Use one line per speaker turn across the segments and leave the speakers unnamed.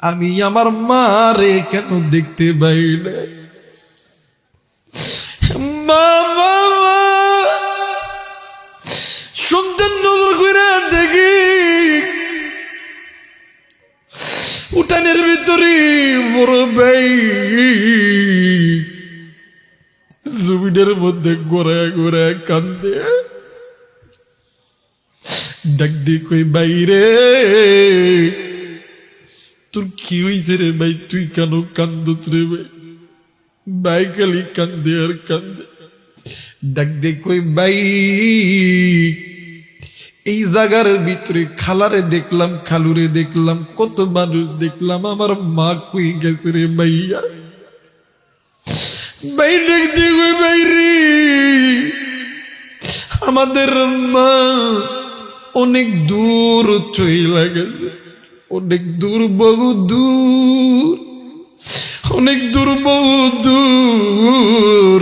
আমি আমার মারে কেন দেখতে পাই না? মা সন্তান নজর করে দেখি উঠানের ভিতরে বড় ভাই জমিনের মধ্যে গোড়ায় গোড়ায় কান্দে। ডাক দিয়ে কই বাইরে, তোর কি হয়েছে রে ভাই? তুই কেন কান্দছ রে ভাই? ভাই খালি কান্দে আর কান্দে। ডাক দিয়ে কই ভাই, এই জায়গার ভিতরে খালারে দেখলাম, খালুরে দেখলাম, কত মানুষ দেখলাম, আমার মা কই গেছে রে ভাইয়া? ভাই ডাক দিয়ে কই ভাই রে, আমাদের মা অনেক দূর চলে গেছে, অনেক দূর, বহু দূর, অনেক দূর, বহু দূর।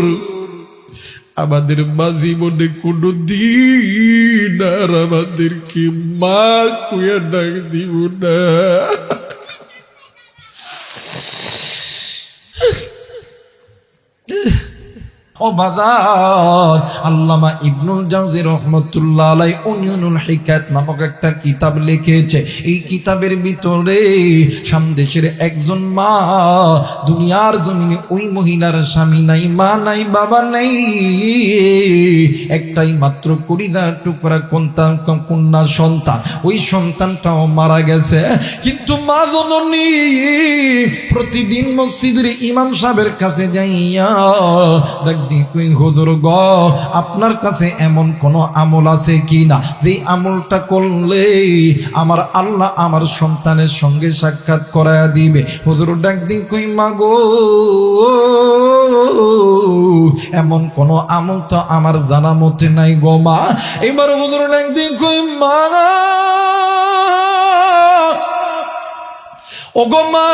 আমাদের মা জীবনে কোনো দিন আর আমাদেরকে মা কুয়া ডাক দিব না। ও বাজার, আল্লামা ইবনুল জাওজি রহমাতুল্লাহ আলাইহি উনিউনুল হিকায়াত নামক একটা কিতাব লিখেছে। এই কিতাবের ভিতরে সামদেশের একজন মা, দুনিয়ার জমিনে ওই মহিলার স্বামী নাই, মা নাই, বাবা নাই, একটাই মাত্র কলিজার টুকরা কন্যা সন্তান। ওই সন্তানটাও মারা গেছে, কিন্তু মা জননী প্রতিদিন মসজিদের ইমাম সাহেবের কাছে যাইয়া হুজুর গ, আপনার কাছে এমন কোন আমল আছে কিনা যে আমলটা করলে আমার আল্লাহ আমার সন্তানের সঙ্গে সাক্ষাৎ করায়া দিবে? হুজুর ডাক দি কই মা গো, এমন কোন আমল তো আমার জানা মতে নাই গো মা। এবার হুজুর ডাক দি কই মা ও গো মা,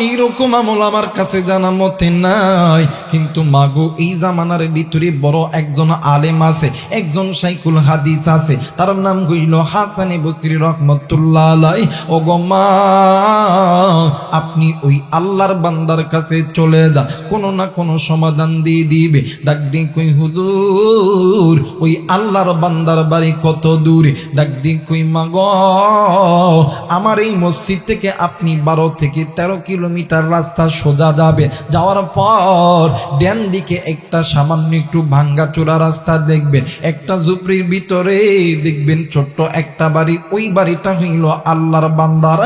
এইরকম আমল আমার কাছে জানা মতে নাই, কিন্তু মাগো এই জামানার ভিতরে বড় একজন আলেম আছে, একজন শাইখুল হাদিস আছে, তার নাম হইল হাসান বসরি রহমাতুল্লাহ আলাইহি। ও গো মা, আপনি ওই আল্লাহর বান্দার কাছে চলে যান, কোনো না কোনো সমাধান দিয়ে দিবে। ডাক দিয়ে কই হুজুর, ওই আল্লাহর বান্দার বাড়ি কত দূরে? ডাক দিয়ে কই মা গো, আমার এই মসজিদ থেকে আপনি 12 থেকে 13 কিলোমিটার রাস্তা সোজা যাবে, যাওয়ার পর ডান দিকে একটা সামান্য একটু ভাঙ্গা চোরা রাস্তা দেখবেন, একটা ঝুপড়ির ভিতরে দেখবেন ছোট্ট একটা বাড়ি, ওই বাড়িটা হইল আল্লাহর বান্দার।